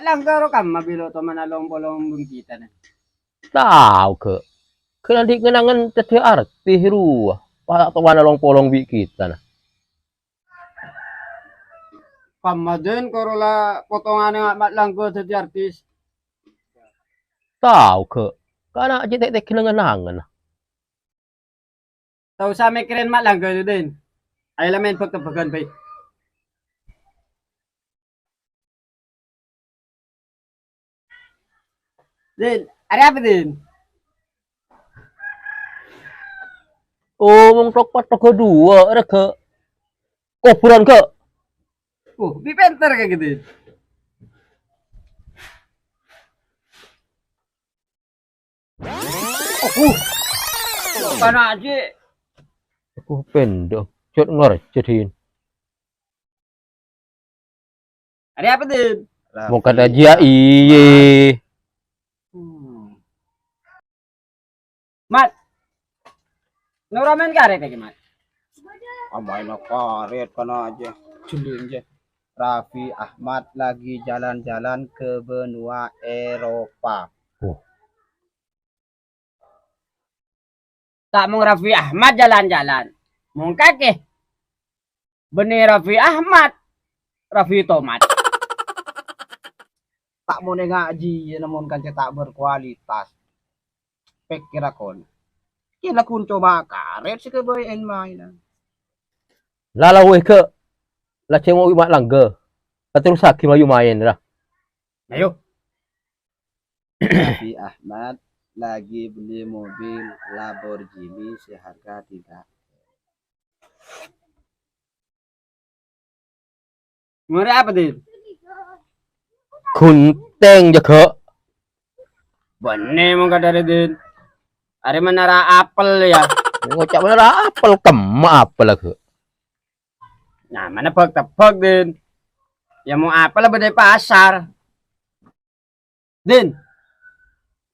Malanggaro ka mabilo to manalong-polong kita na. Tahu ke. Kena di kenangan tete arti hiru. Para to manalong polong bi kita na. Kama din korola potongan nga matlanggo sa artis. Tahu ke. Kana aja tete kenangan. Tahu sa may kren matlanggo din. Ay lamen pagkabagan bay. Din, ada apa din? Oh, mong tok kedua ada ke. Kopuran ke. Bipenter ka gitu. Kana aja. Aku pendek. Cot ngerecetin. Ada apa din? Mau kata dia iye. Mat. Nuramen karet lagi, Mat. Amain karet kana aja. Julin aja. Raffi Ahmad lagi jalan-jalan ke benua Eropa. Tak mau Raffi Ahmad jalan-jalan. Mau kake. Benih Raffi Ahmad. Raffi Tomat. Tak mau ngaji namun kan tak berkualitas. Pikir akon. Kina kun coba karet sih kebayan mainan. Lalau ke. Lah cengok mak langga. Terus hakim ayu main lah. Ayo. Raffi Ahmad lagi beli mobil Lamborghini seharga 3. Murah apa din? Kunteng je ke. Benih mau dari din. Ada menara apel ya. Ngocak mana apel kemak apel lah ke. Nah, mana peg-tepeg din. Ya mau apel apa dari pasar. Din.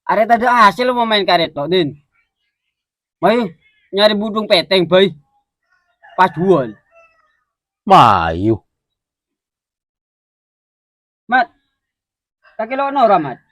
Ada tadi hasil mau main karet toh, din. Bayu, nyari budung peteng, bay. Pas jual. Mayu. Mat. Kaki lo nora, Mat.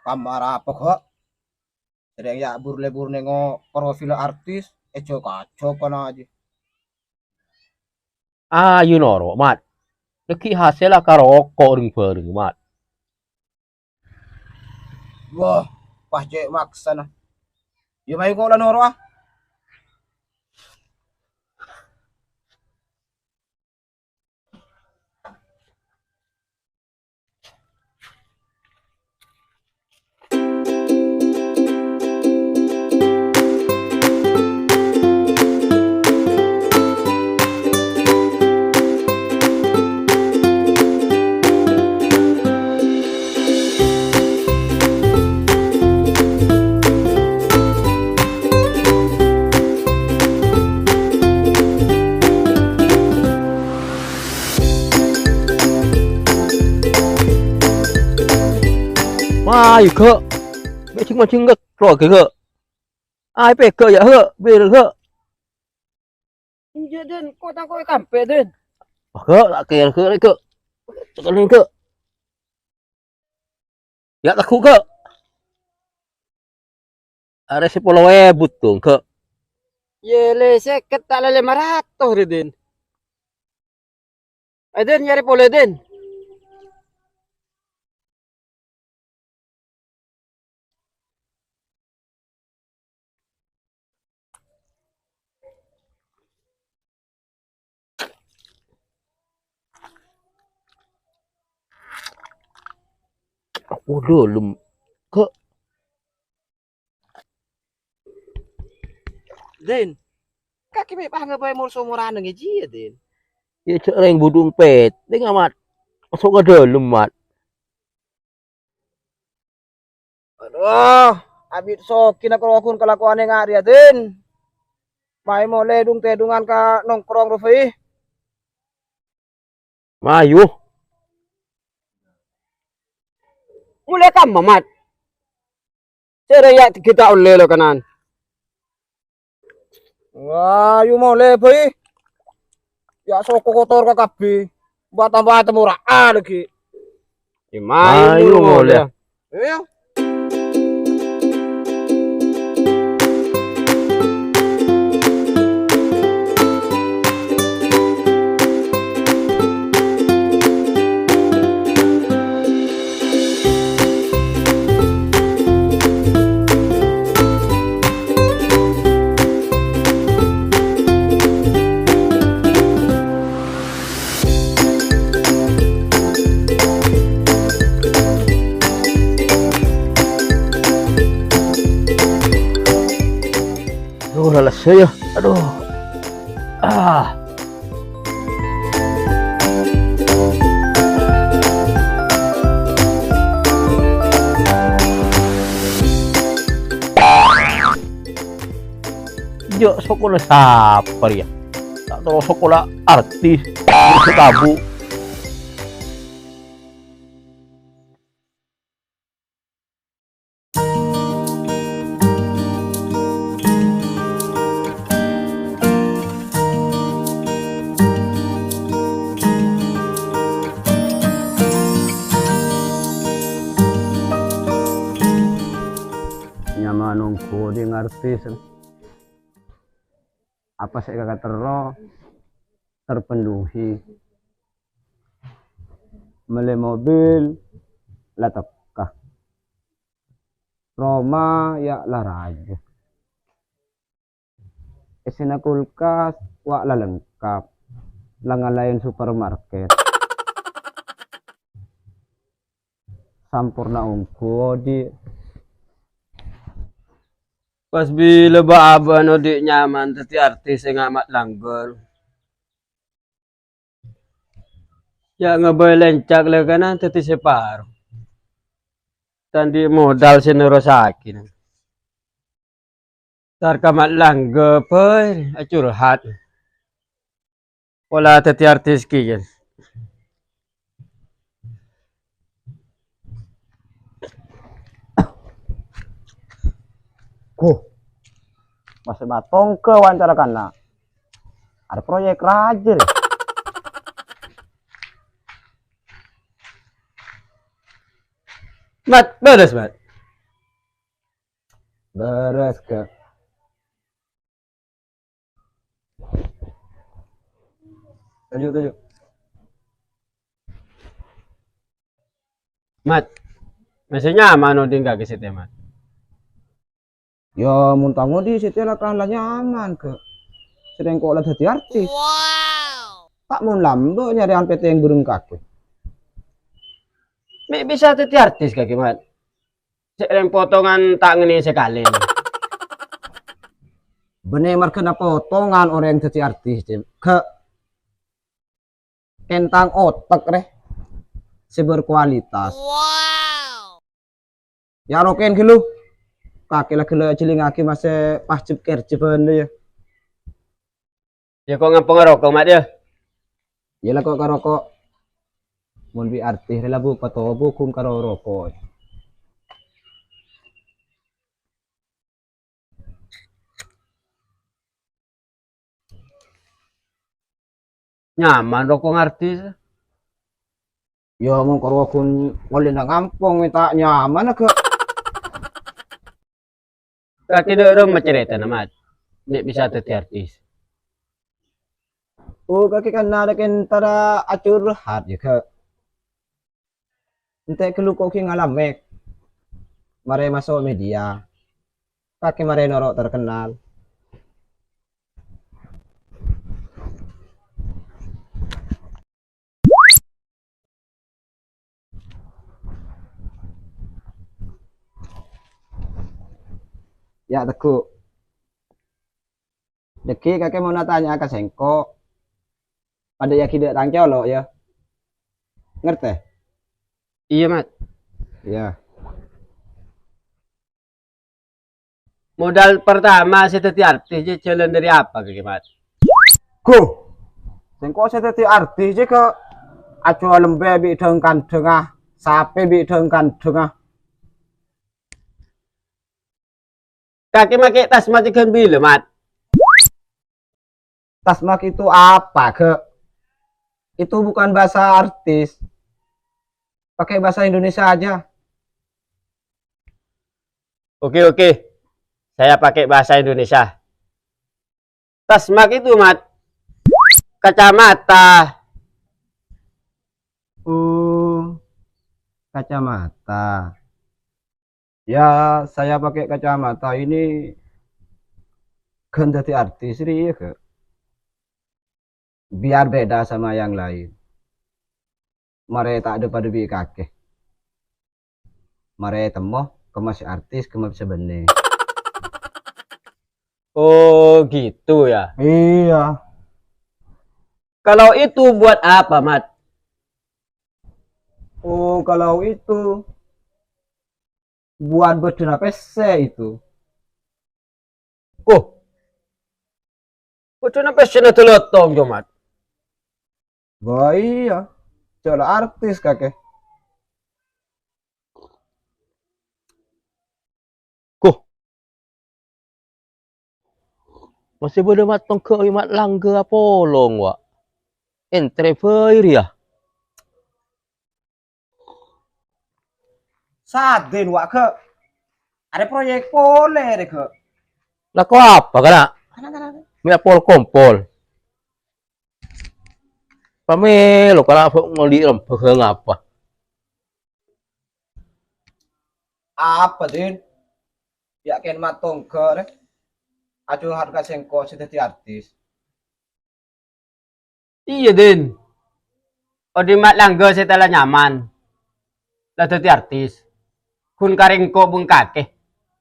Kamar apa kok? Sedang ya burle-burle ngo profil artis. Ejo kacau kana aja. Ayu noro mat. Leki hasil lah karokok ring pering mat. Wah, pas cek maksa nah. Ya mayu kok lan oro ah. Mayu ke. Becing macing ke keluar ke. Ai pe ke ya he, ber ke. Iya, din. Kota kau kampe, din. Ke lah ke. Sekali ke. Ya aku ke. Ada 10.000 tuh ke. Yele, seket tak 500, din. Din, nyari pole, din. Aku dulu ke. Din. Kaki may pangabay mo sumuraan ng iji din. Ya cereng budung pet. Tengah mat. Masuk ke dalam mat. Aduh, abit so kinakulakun kelakuan yang ngari din. May mo ledung tedungan ka nongkrong Raffi. Mayu. Mulai kam mamat. Ceraya kita oleh lo kanan. Wah, yu mau lebai. Ya soko kotor ka kabeh. Buat tambah temuraan lagi. Mayu boleh. Iya. Aduh, lelah saya. Aduh. Ah. Jo, sekolah siapa ya? Tak tahu sekolah artis. Tabu. Nyamanungku di artis. Apa saya kata terpenuhi. Mele mobil latakah. Roma ya laraja. Esena kulkas wak la lengkap. Langalayan supermarket. Sampurna ungku di pas bila ba no di nyaman tati artis yang amat langgol. Ya ngabalencak lah kanan tati separo. Tandi modal sinurosakin. Tar kamat langgol per acurhat. Wala tati artis kiyan. Masih batong ke wawancara kana. Ada proyek raja. Mat, beres, Mat. Beres ke. Tujuh. Mat, masih nyaman udah enggak ke situ, Mat? Ya muntah di situ lah kan nyaman ke. Sedang kok lah jadi artis. Wow. Tak mau lambo nyari PT yang burung kaki. Bisa jadi artis kaki Mat. Sedang potongan tak ngeni sekali. Bener kena potongan orang yang jadi artis ke kentang otak reh seberkualitas. Wow. Ya roken kilo. Kaki lah kelo ciling aki masih pascip kerja ya. Ya kok ngapa ngerokok mat ya? Ya lah kok ngerokok. Mun bi artis rela bu pato bu kum karo rokok. Nyaman rokok artis. Ya mau karo kun ngoleh nang kampung minta nyaman ke. Kaki dorong macerita nama, nek bisa jadi artis. Oh kaki kan ada kentara acur hat ya ke. Ente kelu koki ngalamek. Mare masuk media. Kaki mare norok terkenal. Ya teku. Deki kakek mau tanya ke Sengko. Pada ya tidak tangkel lo ya. Ngerti? Iya mat. Iya. Modal pertama saya jadi artis je jalan dari apa kakek mat? Ku. Sengko saya jadi artis je ke acu lembe bi dengkan dengah, sapi bi dengkan dengah. Kakek pakai tas mak ikan bila mat? Tas mak itu apa ke? Itu bukan bahasa artis. Pakai bahasa Indonesia aja. Oke, oke. Saya pakai bahasa Indonesia. Tasmak itu, Mat. Kacamata. Kacamata. Ya, saya pakai kacamata ini kan jadi artis ri ke. Biar beda sama yang lain. Mare tak ada pada bi kakek. Mare temoh kemas artis kemas sebenarnya. Oh, gitu ya. Iya. Kalau itu buat apa, Mat? Oh, kalau itu buat berdana PC itu. Oh. Betul apa sih itu lotong, Mat? Wah iya. Coba artis kakek. Kuh. Masih boleh matong ke mat langga polong wa. Entre ya. Saden wak ke. Ada proyek pole deh ke. Lah kau apa kana? Mi pol kompol. Pamelo kalau apa ngoli rempeh ngapa? Apa din? Yakin matong ke deh. Aduh harga sengko jadi artis. Iya, Din. O di mat langga setelah nyaman. Lah dadi artis. Kun karingko bung kakeh.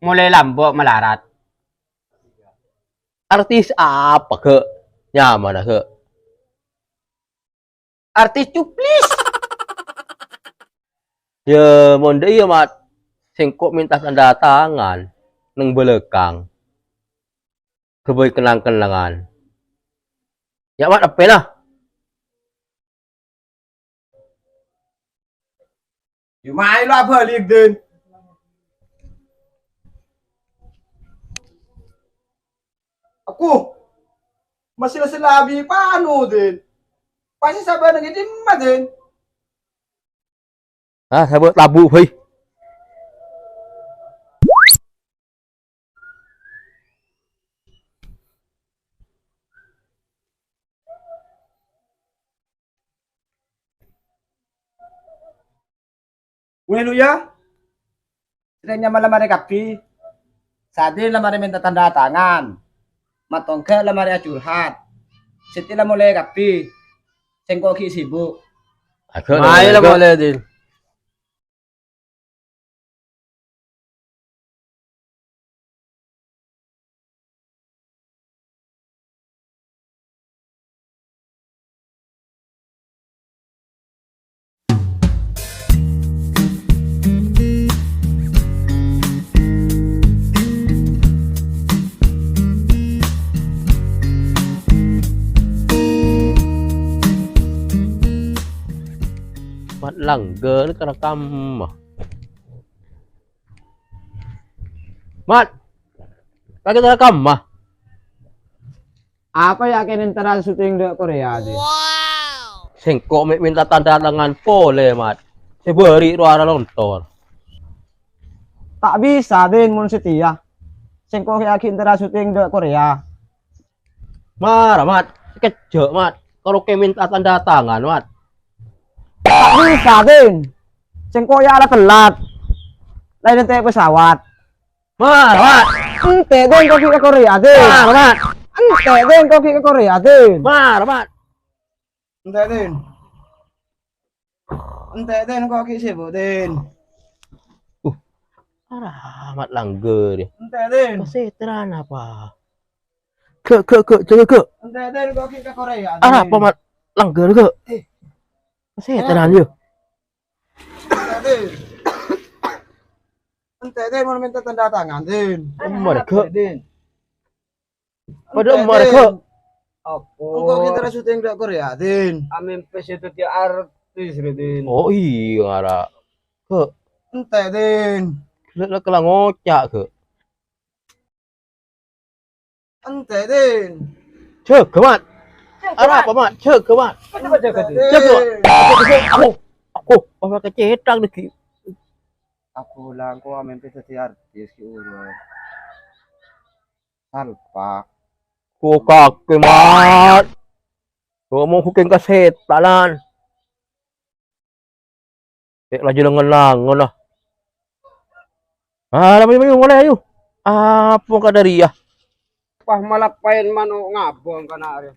Mulai lambok melarat. Artis apa ke? Nyaman ke? Artis cuplis. Ya monde iya mat. Sengkok minta tanda tangan neng belakang. Kebay kenang-kenangan. Ya mat apa nah? Yumai lo balik din. Aku masih labi panu din. Pasti sabar nang idin din. Ah, saya buat labu hei. Wenu ya. Sedangnya malam hari kapi. Sadin lamari minta tanda tangan. Matongke lamari curhat. Setelah mulai kapi. Sengko ki sibuk. Mai lah boleh, Din. Mat langga ni kerekam. Mat. Lagi terekam mah. Apa yakin antara syuting di Korea deh? Sengkok minta tanda tangan pole mat. Seberi ruara lontor. Tak bisa din mun setia. Sengko yakin antara syuting di Korea. Marah mat. Kejek mat. Kalau ke minta tanda tangan mat. Tak bisa din. Sengko ya ada telat. Lain nanti pesawat. Marah mat. Ente din kau ke Korea din. Marah mat. Ente din kau ke Korea din. Marah mat. Ente din. Ente din kau ke sibuk din. Marah mat langga ni. Ente din. Keseteran apa? Jaga ke. Ente din kau ke Korea din. Ah, apa mat langga ke? Keseteran dia. Ente din. Ente din mau minta tanda tangan din. Mereka. Din. Pada mereka. Engkau kita syuting di Korea din. Amin pes itu dia artis, Din. Oh iya ngara. Ke. Ente din. Lah kelang ngocak ke. Ente din. Cek mat. Ara apa mat? Cek ke mat. Ano ba jaga din? Cek ke. Ako, orang kecetang deki. Aku lang ko amin pito ti artis ki ulo. Salpa. Ko kake mat. Ngomong kuking kaset talan. Laju dengan langon lah. Alam mo yung wala ayo. Apa ka dari ya? Pah malakpayan man o ngabong ka na rin.